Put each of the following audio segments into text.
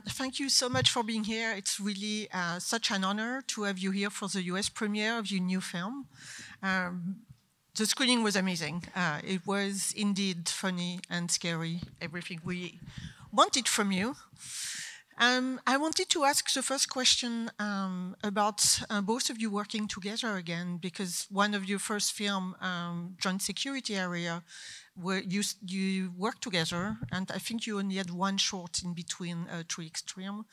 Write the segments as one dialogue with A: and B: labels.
A: Thank you so much for being here. It's really such an honor to have you here for the US premiere of your new film. The screening was amazing. It was indeed funny and scary, everything we wanted from you. I wanted to ask the first question about both of you working together again, because one of your first film, Joint Security Area, where you worked together, and I think you only had one short in between True Extreme.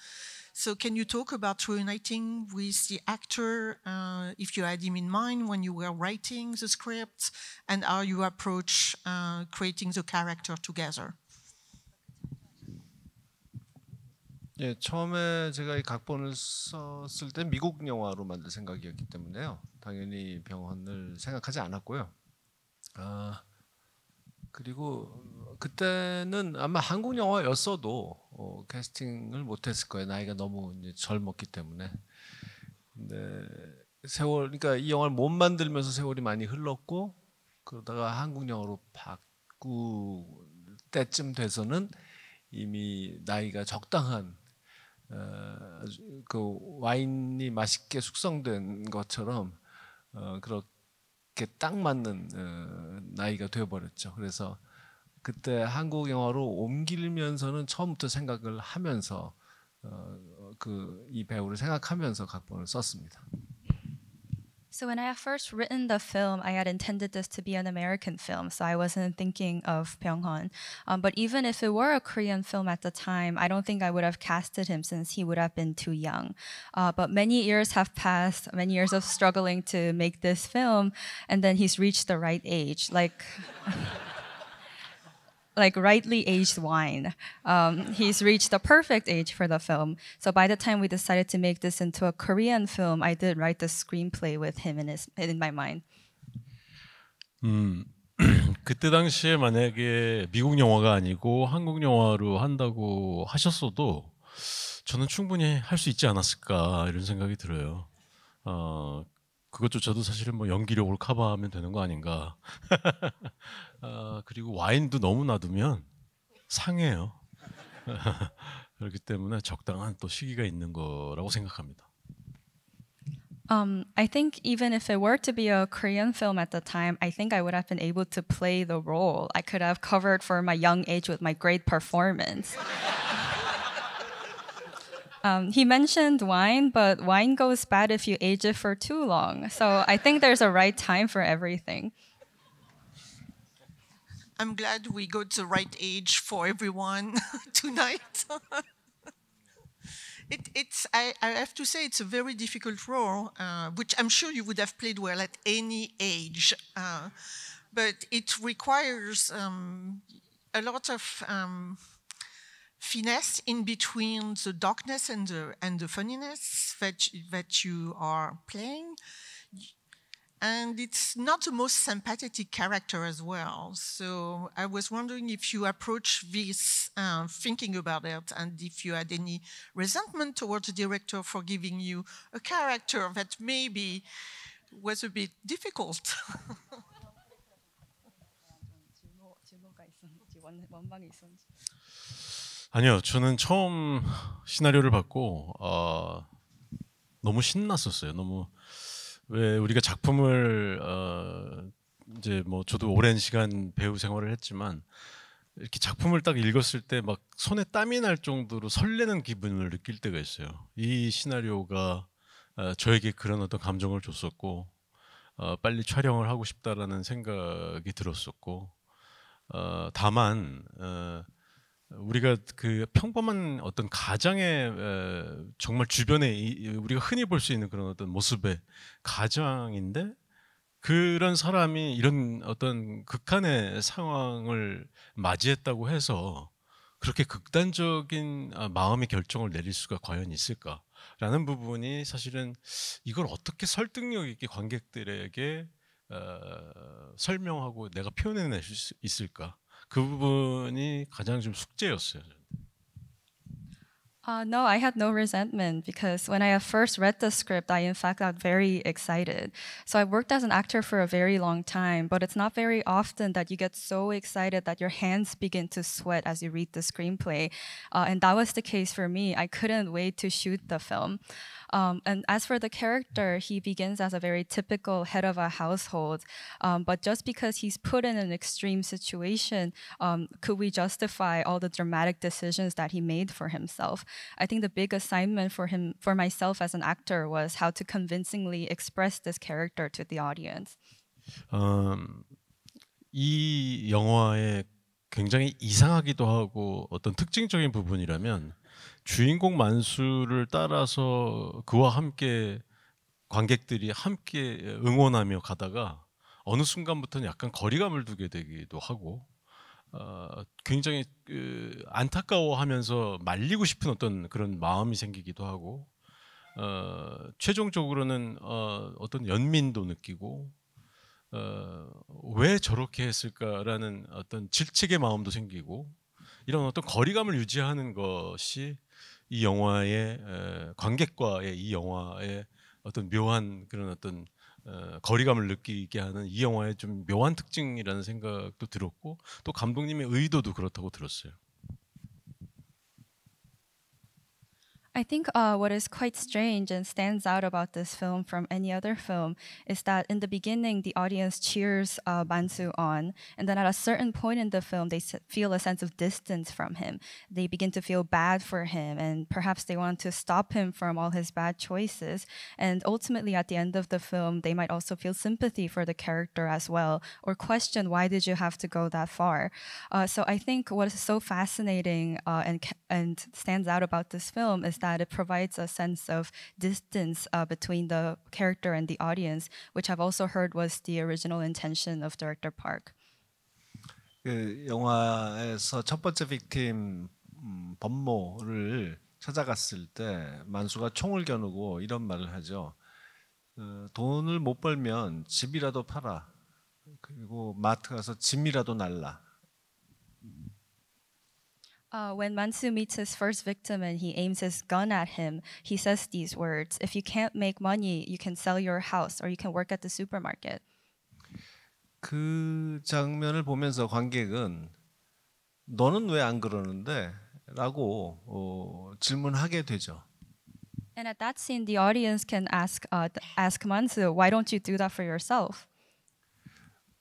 A: So can you talk about reuniting with the actor, if you had him in mind when you were writing the script, and how you approach creating the character together?
B: 예, 처음에 제가 이 각본을 썼을 때 미국 영화로 만들 생각이었기 때문에요. 당연히 병헌을 생각하지 않았고요. 그리고 그때는 아마 한국 영화였어도 캐스팅을 못했을 거예요. 나이가 너무 이제 젊었기 때문에. 근데 그러니까 이 영화를 못 만들면서 세월이 많이 흘렀고, 그러다가 한국 영화로 바꿀 때쯤 돼서는 이미 나이가 적당한 그 와인이 맛있게 숙성된 것처럼 그렇게 딱 맞는 나이가 되어버렸죠. 그래서 그때 한국 영화로 옮기면서는 처음부터 생각을 하면서 이 배우를 생각하면서 각본을 썼습니다.
C: So when I had first written the film, I had intended this to be an American film, so I wasn't thinking of Byung-hun. But even if it were a Korean film at the time, I don't think I would have casted him since he would have been too young. But many years have passed, many years of struggling to make this film, and then he's reached the right age, like rightly aged wine. He's reached the perfect age for the film. So by the time we decided to make this into a Korean film, I did write the screenplay with him in my mind.
D: 그때 당시에 만약에 미국 영화가 아니고 한국 영화로 한다고 하셨어도 저는 충분히 할 수 있지 않았을까 이런 생각이 들어요. 그것조차도 사실은 뭐 연기력으로 커버하면 되는 거 아닌가. 그리고 와인도 너무 놔두면 상해요. 그렇기 때문에 적당한 또 시기가 있는 거라고 생각합니다.
C: I think even if it were to be a Korean film at the time, I think I would have been able to play the role. I could have covered for my young age with my great performance. He mentioned wine, but wine goes bad if you age it for too long. So I think there's a right time for everything.
A: I'm glad we got the right age for everyone tonight. I have to say it's a very difficult role, which I'm sure you would have played well at any age. But it requires a lot of finesse in between the darkness and the funniness that you are playing. And it's not the most sympathetic character as well. So I was wondering if you approach this thinking about it, and if you had any resentment towards the director for giving you a character that maybe was a bit difficult.
D: 아니요, 저는 처음 시나리오를 받고 너무 신났었어요. 너무 왜 우리가 작품을 이제 뭐 저도 오랜 시간 배우 생활을 했지만 이렇게 작품을 딱 읽었을 때 막 손에 땀이 날 정도로 설레는 기분을 느낄 때가 있어요. 이 시나리오가 저에게 그런 어떤 감정을 줬었고 빨리 촬영을 하고 싶다라는 생각이 들었었고 다만 우리가 그 평범한 어떤 가장의 정말 주변에 우리가 흔히 볼 수 있는 그런 어떤 모습의 가장인데 그런 사람이 이런 어떤 극한의 상황을 맞이했다고 해서 그렇게 극단적인 마음의 결정을 내릴 수가 과연 있을까라는 부분이 사실은 이걸 어떻게 설득력 있게 관객들에게 설명하고 내가 표현해낼 수 있을까? 그 부분이 가장 좀 숙제였어요.
C: No, I had no resentment because when I first read the script, I in fact got very excited. So I worked as an actor for a very long time, but it's not very often that you get so excited that your hands begin to sweat as you read the screenplay. And that was the case for me. I couldn't wait to shoot the film. And as for the character, he begins as a very typical head of a household. But just because he's put in an extreme situation, could we justify all the dramatic decisions that he made for himself? I think the big assignment for myself as an actor was how to convincingly express this character to the audience.
D: 이 영화의 굉장히 이상하기도 하고 어떤 특징적인 부분이라면 주인공 만수를 따라서 그와 함께 관객들이 함께 응원하며 가다가 어느 순간부터는 약간 거리감을 두게 되기도 하고 굉장히 안타까워하면서 말리고 싶은 어떤 그런 마음이 생기기도 하고 최종적으로는 어떤 연민도 느끼고 왜 저렇게 했을까라는 어떤 질책의 마음도 생기고 이런 어떤 거리감을 유지하는 것이 이 영화의 관객과의 이 영화의 어떤 묘한 그런 어떤 거리감을 느끼게 하는 이 영화의 좀 묘한 특징이라는 생각도 들었고 또 감독님의 의도도 그렇다고 들었어요.
C: I think what is quite strange and stands out about this film from any other film is that in the beginning, the audience cheers Mansu on, and then at a certain point in the film, they feel a sense of distance from him. They begin to feel bad for him, and perhaps they want to stop him from all his bad choices. And ultimately, at the end of the film, they might also feel sympathy for the character as well, or question, why did you have to go that far? So I think what is so fascinating and stands out about this film is that it provides a sense of distance between the character and the audience, which I've also heard was the original intention of director Park.
B: 그 영화에서 첫 번째 빅팀 범모를 찾아갔을 때 만수가 총을 겨누고 이런 말을 하죠. 돈을 못 벌면 집이라도 팔아. 그리고 마트 가서 짐이라도 날라.
C: When Mansu meets his first victim and he aims his gun at him, he says these words: "If you can't make money, you can sell your house or you can work at the supermarket."
B: 그 장면을 보면서 관객은 너는 왜 안 그러는데? 라고 질문하게 되죠.
C: And at that scene, the audience can ask Mansu, "Why don't you do that for yourself?"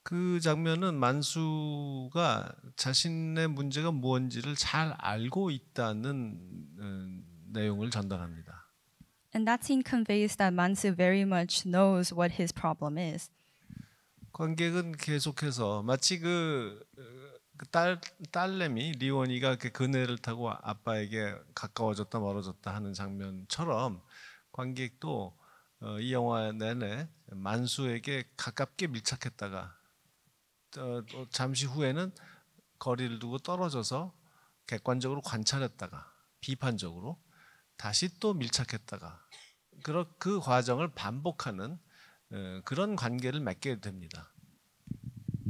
B: 그 장면은 만수가 자신의 문제가 무엇인지를 잘 알고 있다는 내용을 전달합니다.
C: And that scene conveys that Mansu very much knows what his problem is.
B: 관객은 계속해서 마치 딸내미 리원이가 그네를 타고 아빠에게 가까워졌다 멀어졌다 하는 장면처럼 관객도 이 영화 내내 만수에게 가깝게 밀착했다가 잠시 후에는 거리를 두고 떨어져서 객관적으로 관찰했다가 비판적으로 다시 또 밀착했다가 그 과정을 반복하는 그런 관계를 맺게 됩니다.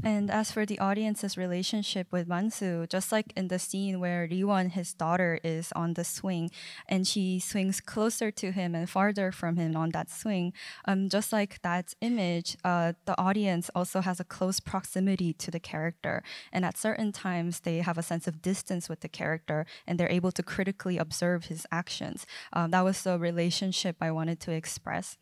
C: And as for the audience's relationship with Mansu, just like in the scene where Riwon, his daughter, is on the swing and she swings closer to him and farther from him on that swing, just like that image, the audience also has a close proximity to the character. And at certain times, they have a sense of distance with the character and they're able to critically observe his actions. That was the relationship I wanted to express.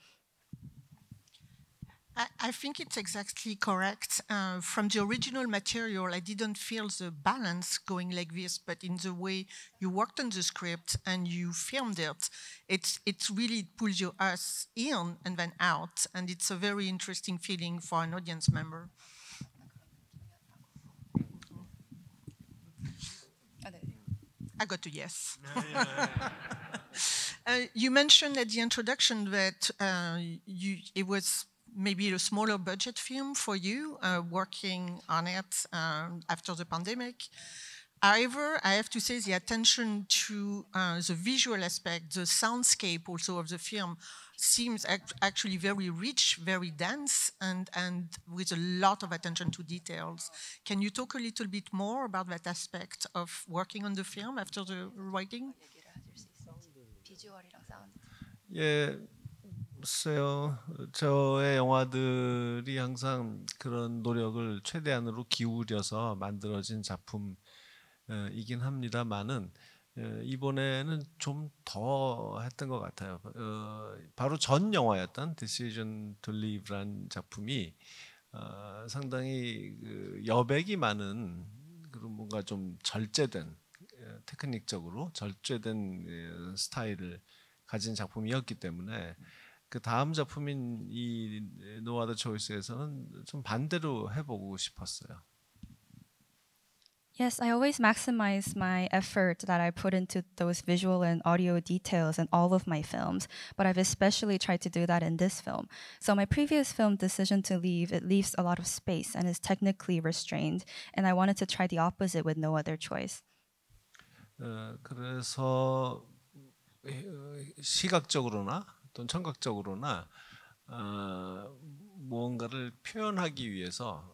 A: I think it's exactly correct. From the original material, I didn't feel the balance going like this, but in the way you worked on the script and you filmed it, it really pulls us in and then out, and it's a very interesting feeling for an audience member. I got a yes. You mentioned at the introduction that it was maybe a smaller budget film for you, working on it after the pandemic. However, I have to say the attention to the visual aspect, the soundscape also of the film seems actually very rich, very dense, and with a lot of attention to details. Can you talk a little bit more about that aspect of working on the film after the writing?
C: 비주얼이랑 사운드.
B: 예, 글쎄요. 저의 영화들이 항상 그런 노력을 최대한으로 기울여서 만들어진 작품이긴 합니다만은 이번에는 좀 더 했던 것 같아요. 바로 전 영화였던 Decision to Leave라는 작품이 상당히 그 여백이 많은 그런 뭔가 좀 절제된 테크닉적으로 절제된 스타일을 가진 작품이었기 때문에 그 다음 작품인 이 No Other Choice에서는 좀 반대로 해보고 싶었어요.
C: Yes, I always maximize my effort that I put into those visual and audio details in all of my films, but I've especially tried to do that in this film. So my previous film, Decision to Leave, it leaves a lot of space and is technically restrained, and I wanted to try the opposite with No Other Choice.
B: 그래서 시각적으로나 또는 청각적으로나 무언가를 표현하기 위해서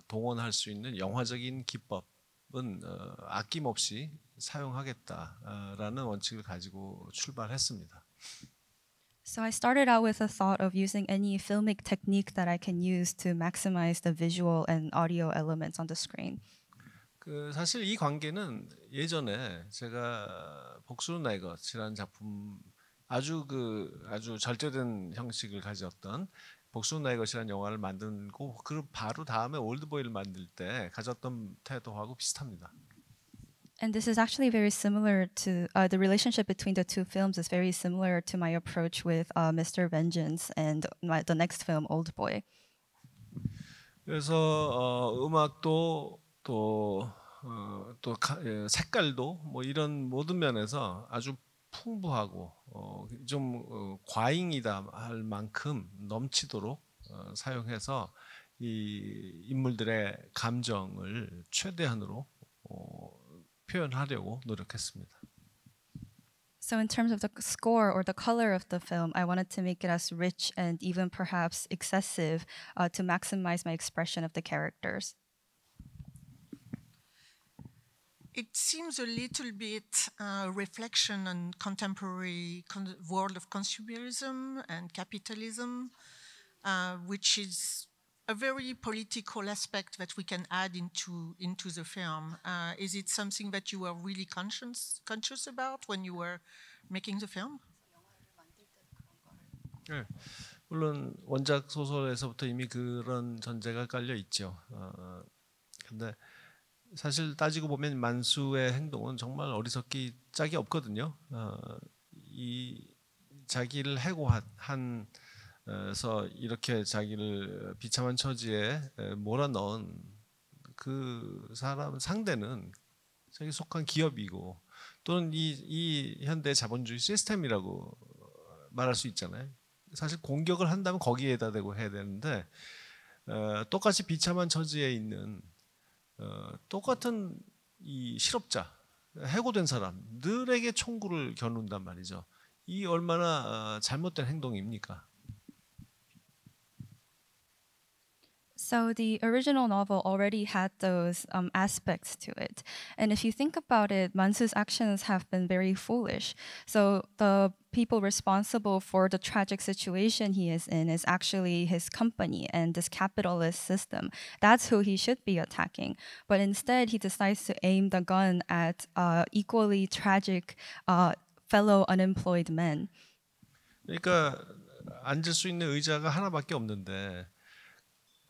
B: 동원할 수 있는 영화적인 기법은 아낌없이 사용하겠다라는 원칙을 가지고 출발했습니다.
C: So I started out with the thought of using any filmic technique that I can use to maximize the visual and audio elements on the screen.
B: 그 사실 이 관계는 예전에 제가 복수는 나의 것이라는 작품 아주 절제된 형식을 가졌던 복수는 나의 것이라는 영화를 만들고 그 바로 다음에 올드보이를 만들 때 가졌던 태도하고 비슷합니다.
C: And this is actually very similar to the relationship between the two films is very similar to my approach with Mr. Vengeance and the next film, Oldboy.
B: 그래서 음악도 또 색깔도 뭐 이런 모든 면에서 아주 풍부하고 좀 과잉이다 할 만큼 넘치도록 사용해서 이 인물들의 감정을 최대한으로 표현하려고 노력했습니다.
C: So in terms of the score or the color of the film, I wanted to make it as rich and even perhaps excessive to maximize my expression of the characters.
A: It seems a little bit reflection on contemporary world of consumerism and capitalism, which is a very political aspect that we can add into the film. Is it something that you were really conscious about when you were making the film?
B: 네, 물론 원작 소설에서부터 이미 그런 전제가 깔려 있죠. 근데 사실 따지고 보면 만수의 행동은 정말 어리석기 짝이 없거든요. 이 자기를 해고한 서 이렇게 자기를 비참한 처지에 몰아넣은 그 사람 상대는 자기 속한 기업이고 또는 이 현대 자본주의 시스템이라고 말할 수 있잖아요. 사실 공격을 한다면 거기에다 대고 해야 되는데 똑같이 비참한 처지에 있는 똑같은 이 실업자, 해고된 사람들에게 총구를 겨눈단 말이죠. 이 얼마나 잘못된 행동입니까?
C: So the original novel already had those aspects to it. And if you think about it, Mansu's actions have been very foolish. So the people responsible for the tragic situation he is in is actually his company and this capitalist system. That's who he should be attacking. But instead, he decides to aim the gun at equally tragic fellow unemployed men.
B: 그러니까 앉을 수 있는 의자가 하나밖에 없는데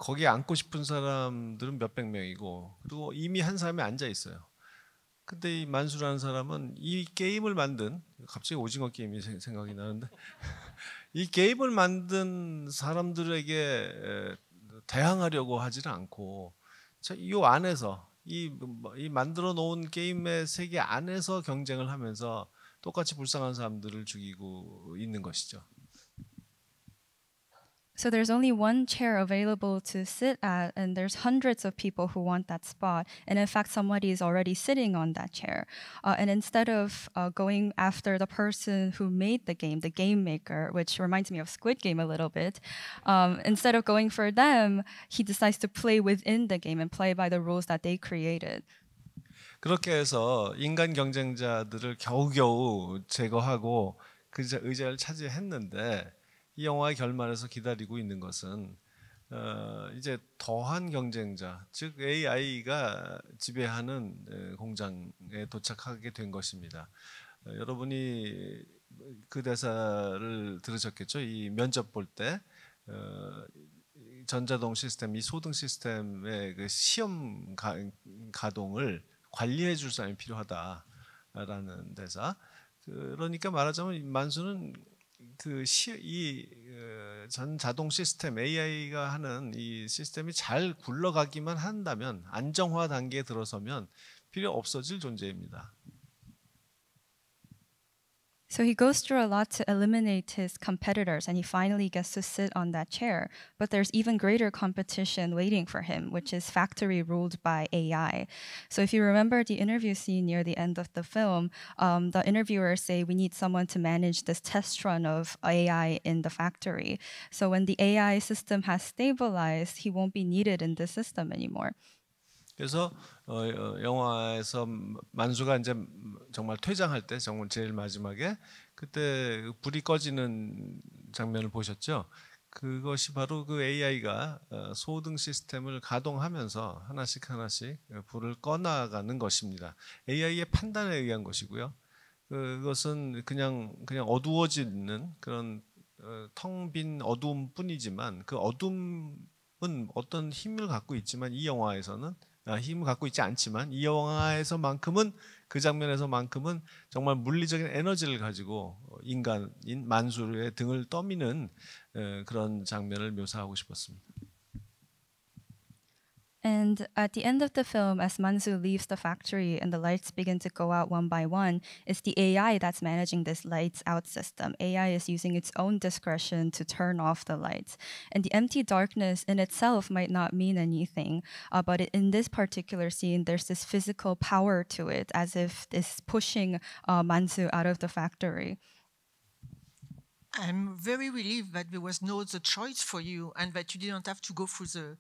B: 거기에 앉고 싶은 사람들은 몇백 명이고 그리고 이미 한 사람이 앉아 있어요. 근데 이 만수라는 사람은 이 게임을 만든 갑자기 오징어 게임이 생각이 나는데 이 게임을 만든 사람들에게 대항하려고 하지는 않고 이 안에서 이 만들어 놓은 게임의 세계 안에서 경쟁을 하면서 똑같이 불쌍한 사람들을 죽이고 있는 것이죠.
C: So there's only one chair available to sit at, and there's hundreds of people who want that spot. And in fact, somebody is already sitting on that chair. And instead of going after the person who made the game maker, which reminds me of Squid Game a little bit, instead of going for them, he decides to play within the game and play by the rules that they created.
B: 그렇게 해서 인간 경쟁자들을 겨우겨우 제거하고 그 의자를 차지했는데 이 영화의 결말에서 기다리고 있는 것은 이제 더한 경쟁자, 즉 AI가 지배하는 공장에 도착하게 된 것입니다. 여러분이 그 대사를 들으셨겠죠? 이 면접 볼 때 전자동 시스템, 이 소등 시스템의 그 시험 가동을 관리해 줄 사람이 필요하다라는 대사. 그러니까 말하자면 만수는 전 자동 시스템 AI가 하는 이 시스템이 잘 굴러가기만 한다면 안정화 단계에 들어서면 필요 없어질 존재입니다.
C: So he goes through a lot to eliminate his competitors, and he finally gets to sit on that chair. But there's even greater competition waiting for him, which is factory ruled by AI. So if you remember the interview scene near the end of the film, the interviewers say we need someone to manage this test run of AI in the factory. So when the AI system has stabilized, he won't be needed in the system anymore.
B: 그래서 영화에서 만수가 이제 정말 퇴장할 때 정말 제일 마지막에 그때 불이 꺼지는 장면을 보셨죠? 그것이 바로 그 AI가 소등 시스템을 가동하면서 하나씩 불을 꺼나가는 것입니다. AI의 판단에 의한 것이고요. 그것은 그냥 어두워지는 그런 텅 빈 어두움뿐이지만 그 어둠은 어떤 힘을 갖고 있지만 이 영화에서는 힘을 갖고 있지 않지만 이 영화에서만큼은 그 장면에서만큼은 정말 물리적인 에너지를 가지고 인간인 만수의 등을 떠미는 그런 장면을 묘사하고 싶었습니다.
C: And at the end of the film, as Mansu leaves the factory and the lights begin to go out one by one, it's the AI that's managing this lights out system. AI is using its own discretion to turn off the lights. And the empty darkness in itself might not mean anything, but in this particular scene, there's this physical power to it, as if it's pushing Mansu out of the factory.
A: I'm very relieved that there was no other choice for you and that you didn't have to go through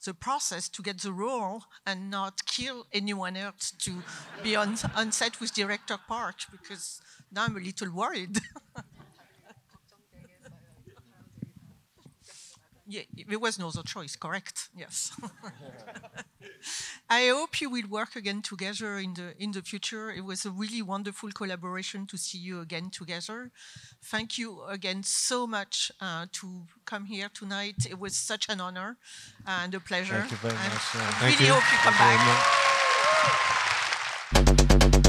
A: the process to get the role and not kill anyone else to be on set with Director Park, because now I'm a little worried. Yeah, there was no other choice, correct? Yes. I hope you will work again together in the future. It was a really wonderful collaboration to see you again together. Thank you again so much to come here tonight. It was such an honor and a pleasure.
B: Thank you very much.
A: I really hope you come back.